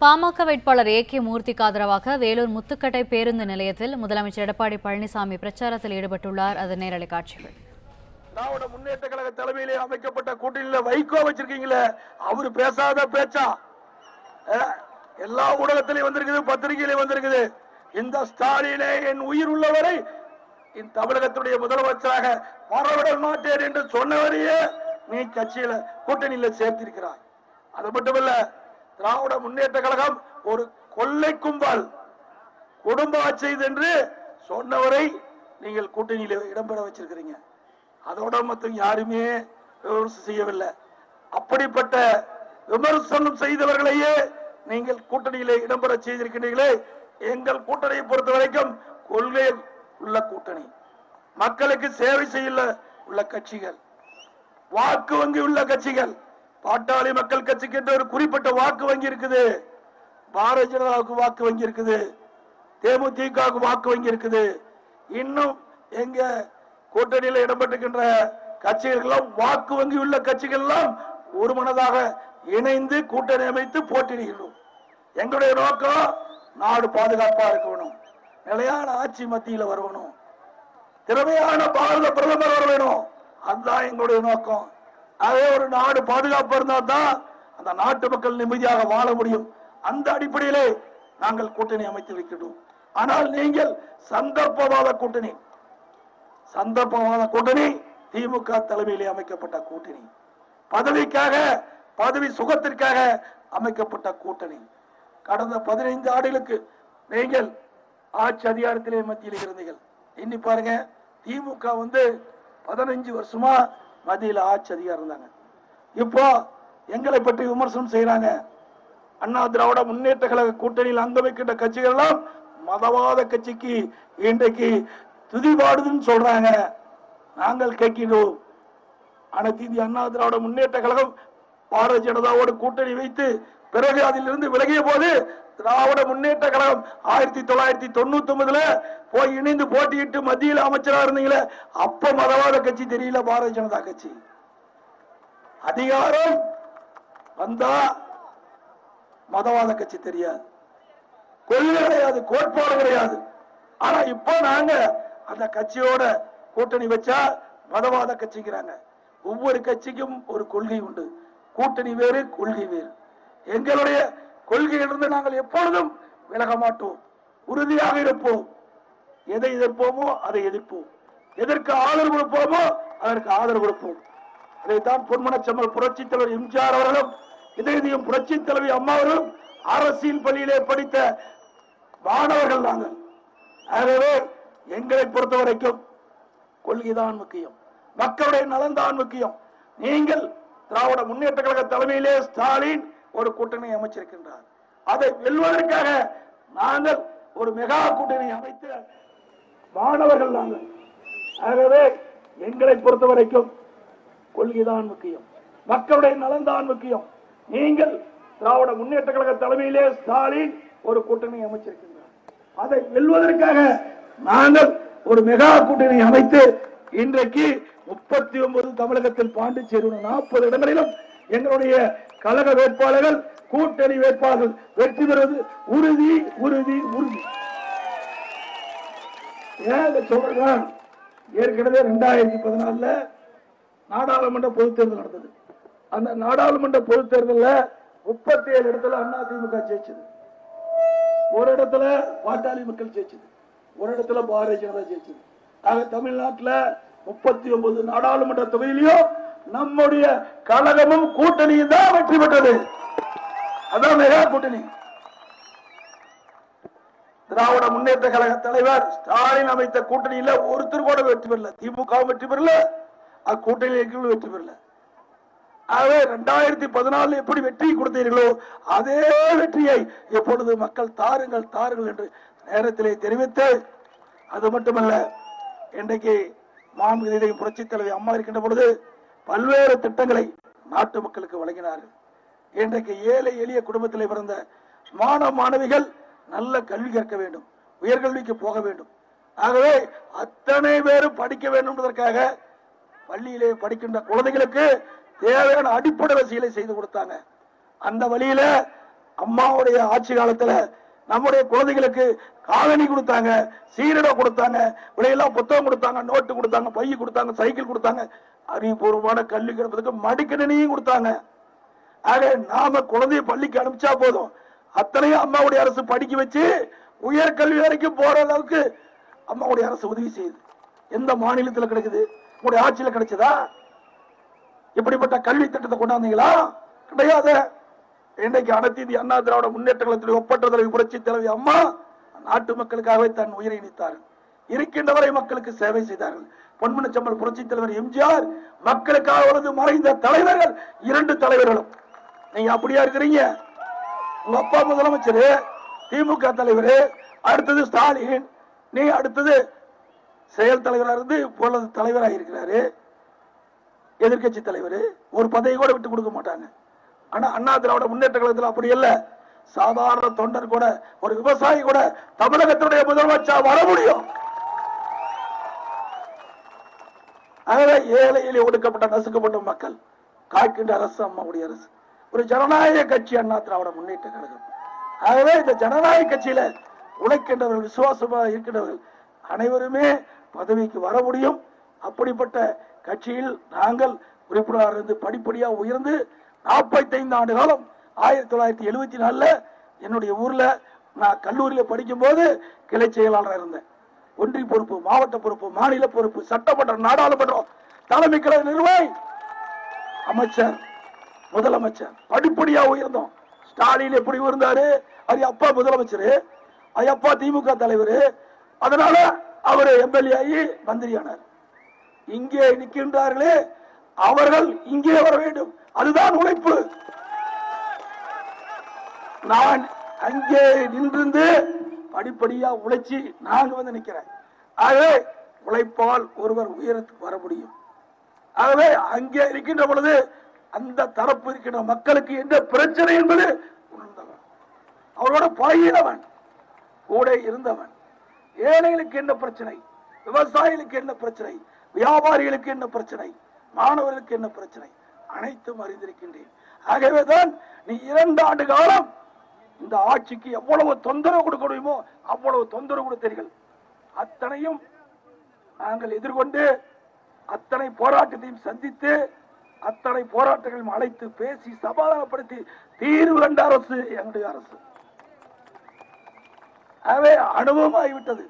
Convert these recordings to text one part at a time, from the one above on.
பாமக வேட்பாளர் ஏ.கே. மூர்த்திக்கு ஆதரவாக வேலூர் முத்துக்கட்டை பேருந்து நிலையத்தில் முதலமைச்சர் எடப்பாடி பழனிசாமி பிரச்சாரத்தில் ஈடுபட்டுள்ளார். அது நேரலை காட்சிகள். திராவிட முன்னேற்ற கழக தலைமையிலே அமைக்கப்பட்ட கூட்டணியில வைகோ வச்சிருக்கீங்களே, அவரு பேசாத பேச்சா எல்லா ஊடகத்திலையும் வந்திருக்குது, பத்திரிகையிலே வந்திருக்குது. இந்த ஸ்டாலினை என் உயிர் உள்ளவரை இந்த தமிழகத்துடைய முதலமைச்சராக வரவிட மாட்டேன் என்று சொன்னவரையே நீ கட்சியில கூட்டணியில சேர்த்திருக்கிறாய். அது மட்டுமல்ல, திராவிட முன்னேற்ற கழகம் ஒரு கொள்ளை கும்பல், குடும்ப ஆட்சி என்று சொன்னவரை நீங்கள் கூட்டணியில இடம்பெற வச்சிருக்கிறீங்க. அதோட மட்டும் யாருமே விமர்சனம் செய்யவில்லை. அப்படிப்பட்ட விமர்சனம் செய்தவர்களையே நீங்கள் கூட்டணியிலே இடம்பெற செய்திருக்கிறீர்களே. எங்கள் கூட்டணியை பொறுத்த வரைக்கும் கொள்கையில் உள்ள கூட்டணி, மக்களுக்கு சேவை செய்ய உள்ள கட்சிகள், வாக்கு வங்கி உள்ள கட்சிகள். பாட்டாளி மக்கள் கட்சிக்கு என்று ஒரு குறிப்பிட்ட வாக்கு வங்கி இருக்குது, பாரதிய ஜனதாவுக்கு வாக்கு வங்கி இருக்குது, தேமுதிகவுக்கு வாக்கு வங்கி இருக்குது. இன்னும் எங்க கூட்டணியில் இடம்பெற்றிருக்கின்ற கட்சிகள் வாக்கு வங்கி உள்ள கட்சிகள் எல்லாம் ஒரு மனதாக இணைந்து கூட்டணி அமைத்து போட்டியிடுகிறோம். எங்களுடைய நோக்கம் நாடு பாதுகாப்பா இருக்கணும், நிலையான ஆட்சி மத்தியில் வரணும், திறமையான பாரத பிரதமர் வர வேணும். அதுதான் எங்களுடைய நோக்கம். அதே ஒரு நாடு பாதுகாப்பு இருந்தால் தான் அந்த நாட்டு மக்கள் நிம்மதியாக வாழ முடியும். அந்த அடிப்படையிலே நாங்கள் கூட்டணி அமைத்து வைக்கிறோம். ஆனால் நீங்கள் சந்தர்ப்பவாத கூட்டணி, சந்தர்ப்பவாத கூட்டணி திமுக தலைமையிலே அமைக்கப்பட்ட கூட்டணி, பதவிக்காக பதவி சுகத்திற்காக அமைக்கப்பட்ட கூட்டணி. கடந்த 15 ஆண்டுகளுக்கு நீங்கள் ஆட்சி அதிகாரத்திலே மத்தியில் இருந்தீர்கள். இன்னி பாருங்க, திமுக 15 வருஷமா மத்தியில் ஆட்சி அதிகாரம் இருந்தாங்க. இப்போ எங்களை பற்றி விமர்சனம் செய்யறாங்க. அண்ணா திராவிட முன்னேற்ற கழக கூட்டணியில் அங்க வைக்கின்ற கட்சிகள் எல்லாம் மதவாத கட்சிக்கு இன்றைக்கு துதிபாடுதுன்னு சொல்றாங்க. நாங்கள் கேட்கிறோம், அனைத்து இந்திய அண்ணா திராவிட முன்னேற்ற கழகம் பாரதிய ஜனதாவோடு கூட்டணி வைத்து பிறகு அதிலிருந்து விலகிய போது திராவிட முன்னேற்ற கழகம் 1999 போய் இணைந்து போட்டியிட்டு மத்தியில் அமைச்சராக இருந்தீங்களே, அப்ப மதவாத கட்சி தெரியல, பாரதிய ஜனதா கட்சி. அதிகாரம் வந்தா மதவாத கட்சி தெரியாது, கொள்கை கிடையாது, கோட்பாடு கிடையாது. ஆனா இப்ப நாங்க அந்த கட்சியோட கூட்டணி வச்சா மதவாத கட்சிக்கிறாங்க. ஒவ்வொரு கட்சிக்கும் ஒரு கொள்கை உண்டு, கூட்டணி வேறு கொள்கை வேறு. எங்களுடைய கொள்கையிலிருந்து நாங்கள் எப்பொழுதும் விலக மாட்டோம், உறுதியாக இருப்போம். எதை எதிர்ப்போமோ அதை எதிர்ப்போம், எதற்கு ஆதரவு கொடுப்போமோ அதற்கு ஆதரவு கொடுப்போம். அதைத்தான் பொன்மனச்செம்மல் புரட்சி தலைவர் எம்ஜிஆர் அவர்களும் இதயம் புரட்சி தலைவி அம்மா அவர்களும் அரசியல் பள்ளியிலே படித்த மாணவர்கள் நாங்கள். ஆகவே எங்களை பொறுத்த வரைக்கும் கொள்கைதான் முக்கியம், மக்களுடைய நலன்தான் முக்கியம். நீங்கள் திராவிட முன்னேற்ற கழக தலைமையிலே ஸ்டாலின் ஒரு கூட்டணி அமைச்சிருக்கின்றார். அதை வெல்வதற்காக நாங்கள் ஒரு மெகா கூட்டணி அமைத்த மாணவர்கள் நாங்கள். ஆகவே எங்களை பொறுத்த வரைக்கும் கொள்கைதான் முக்கியம், மக்களுடைய நலன்தான் முக்கியம். நீங்கள் திராவிட முன்னேற்ற கழக தலைமையிலே ஸ்டாலின் ஒரு கூட்டணி அமைச்சிருக்கின்றார். அதை வெல்வதற்காக நாங்கள் ஒரு மெகா கூட்டணி அமைத்து இன்றைக்கு 39 தமிழகத்தில் பாண்டிச்சேரி 40 இடங்களிலும் எங்களுடைய கழக வேட்பாளர்கள் கூட்டணி வேட்பாளர்கள் வெற்றி பெறுவது உறுதி உறுதி உறுதி. சொல்றேன், ஏற்கனவே 2014 நாடாளுமன்ற பொதுத் தேர்தல் நடந்தது. அந்த நாடாளுமன்ற பொதுத் தேர்தலில் 37 இடத்துல அதிமுக ஜெயிச்சது, ஒரு இடத்துல பாட்டாளி மக்கள் ஜெயிச்சது, ஒரு இடத்துல பாரதிய ஜனதா ஜெயிச்சது. ஆக தமிழ்நாட்டில் 39 நாடாளுமன்ற தொகுதியிலையும் நம்முடைய கழகமும் கூட்டணியும் தான் வெற்றி பெற்றது. அதான் மெகா கூட்டணி. திராவிட முன்னேற்ற கழக தலைவர் ஸ்டாலின் அமைத்த கூட்டணியில ஒருத்தர் கூட வெற்றி பெறல, திமுக வெற்றி பெறல, கூட்டணியில் வெற்றி பெறல. ஆகவே 2014 எப்படி வெற்றி கொடுத்தீர்களோ அதே வெற்றியை எப்பொழுது மக்கள் தாருங்கள் தாருங்கள் என்று நேரத்திலே தெரிவித்து, அது மட்டுமல்ல, இன்றைக்கு மாண்புமிகு புரட்சி தலைவி அம்மா இருக்கின்ற பொழுது பல்வேறு திட்டங்களை நாட்டு மக்களுக்கு வழங்கினார்கள். இன்றைக்கு ஏழை எளிய குடும்பத்தில் பிறந்த மாணவ மாணவிகள் நல்ல கல்வி கற்க வேண்டும், உயர்கல்விக்கு போக வேண்டும். ஆகவே அத்தனை பேரும் படிக்க வேண்டும் என்பதற்காக பள்ளியிலே படிக்கின்ற குழந்தைகளுக்கு தேவையான அடிப்படை வசதிகளை செய்து கொடுத்தாங்க. அந்த வழியில அம்மாவுடைய ஆட்சி காலத்துல நம்முடைய குழந்தைகளுக்கு காலனி கொடுத்தாங்க, சீரடை கொடுத்தாங்க, விலையெல்லாம் புத்தகம் கொடுத்தாங்க, நோட்டு கொடுத்தாங்க, பை கொடுத்தாங்க, சைக்கிள் கொடுத்தாங்க, அறிவுபூர்வமான கல்வி கிடைப்பதற்கு மடிக்கணினியும் கொடுத்தாங்க. ஆக நாம குழந்தைய பள்ளிக்கு அனுப்பிச்சா போதும், அத்தனையும் அம்மாவுடைய அரசு படிக்க வச்சு உயர்கல்வி வரைக்கும் போற அளவுக்கு அம்மாவுடைய அரசு உதவி செய்யுது. எந்த மாநிலத்தில் கிடைக்குது? உங்களுடைய ஆட்சியில் கிடைச்சதா? இப்படிப்பட்ட கல்வி திட்டத்தை கொண்டாந்தீங்களா? கிடையாது. இன்னைக்கு அனைத்து இந்திய அண்ணா திராவிட முன்னேற்ற கழகத்தில் ஒப்பற்ற தலைவி புரட்சி தலைவி அம்மா நாட்டு மக்களுக்காகவே தன் உயிரை நீத்தார்கள். இருக்கின்றவரை மக்களுக்கு சேவை செய்தார்கள். பொன்மனச்செம்மல் புரட்சி தலைவர் எம்ஜிஆர் மக்களுக்காக வளர்ந்து மறைந்த தலைவர்கள் 2 தலைவர்களும். நீங்க அப்படியா இருக்கிறீங்க? உங்க அப்பா முதலமைச்சர், திமுக தலைவர், அடுத்தது ஸ்டாலின், நீ அடுத்தது செயல் தலைவராக இருந்து இப்பொழுது தலைவராக இருக்கிறாரு. எதிர்கட்சி தலைவர் ஒரு பதவி கூட விட்டு கொடுக்க மாட்டாங்க. ஆனா அண்ணா திராவிட முன்னேற்ற கழகத்தில் அப்படி இல்ல. சாதாரண தொண்டர் கூட, ஒரு விவசாயி கூட தமிழகத்துடைய முதலமைச்சர் வர முடியும். ஆகவே ஏழை எளிய ஒடுக்கப்பட்ட நசுக்கப்பட்ட மக்கள் காக்கின்ற அரசு அம்மாவுடைய அரசு. ஒரு ஜனநாயக கட்சி அண்ணா திராவிட முன்னேற்ற கழகம். ஆகவே இந்த ஜனநாயக கட்சியில உழைக்கின்றவர்கள், விசுவாசமாக இருக்கின்றவர்கள் அனைவருமே பதவிக்கு வர முடியும். அப்படிப்பட்ட கட்சியில் நாங்கள் உறுப்பினராக இருந்து படிப்படியா உயர்ந்து 45 ஆண்டு காலம் 1974 என்னுடைய ஊர்ல நான் கல்லூரியில படிக்கும் போது கிளை செயலாளராக இருந்தேன். ஒன்றிய பொறுப்பு, மாவட்ட பொறுப்பு, மாநில பொறுப்பு, சட்டமன்றம், நாடாளுமன்றம், தலைமை கழக நிர்வாகி, அமைச்சர், முதலமைச்சர், படிப்படியா உயர்ந்தோம். ஸ்டாலின் எப்படி உயர்ந்தாரு? அது அப்பா முதலமைச்சர், அப்பா திமுக தலைவர், அதனால அவர் எம்எல்ஏ ஆகி மந்திரியானார். இங்கே நிற்கின்றார்களே அவர்கள் இங்கே வர வேண்டும். அதுதான் உழைப்பு. நான் அங்கே நின்று படிப்படியா உழைச்சி நாங்க வந்து நிக்கிறேன். ஆகவே உழைப்பால் ஒருவர் உயரத்துக்கு வர முடியும். ஆகவே அங்கே இருக்கின்ற பொழுது அந்த தரப்பு இருக்கின்ற மக்களுக்கு என்ன பிரச்சனை என்பது உணர்ந்தவன், அவரோட பழகினவன், கூட இருந்தவன். ஏழைகளுக்கு என்ன பிரச்சனை, விவசாயிகளுக்கு என்ன பிரச்சனை, வியாபாரிகளுக்கு என்ன பிரச்சனை, மாணவர்களுக்கு என்ன பிரச்சனை, அனைத்தும் அறிந்திருக்கின்றேன். ஆகவேதான் நீ 2 ஆண்டு காலம் இந்த ஆட்சிக்கு எவ்வளவு தொந்தரவு கொடுக்க முடியுமோ அவ்வளவு தொந்தரவு கொடுத்தீர்கள். அத்தனையும் நாங்கள் எதிர்கொண்டு அத்தனை போராட்டத்தையும் சந்தித்து அத்தனை போராட்டங்களையும் அழைத்து பேசி சமாதானப்படுத்தி தீர்வு கண்ட அரசு எங்களுடைய அரசு. ஆகவே அனுபவமாகிவிட்டது.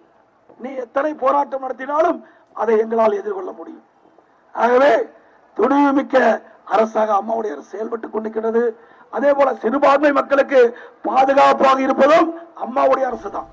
நீ எத்தனை போராட்டம் நடத்தினாலும் அதை எங்களால் எதிர்கொள்ள முடியும். ஆகவே துணிவுமிக்க அரசாக அம்மாவுடைய அரசு செயல்பட்டுக் கொண்டிருக்கிறது. அதே போல சிறுபான்மை மக்களுக்கு பாதுகாப்பாக இருப்பதும் அம்மாவுடைய அரசு தான்.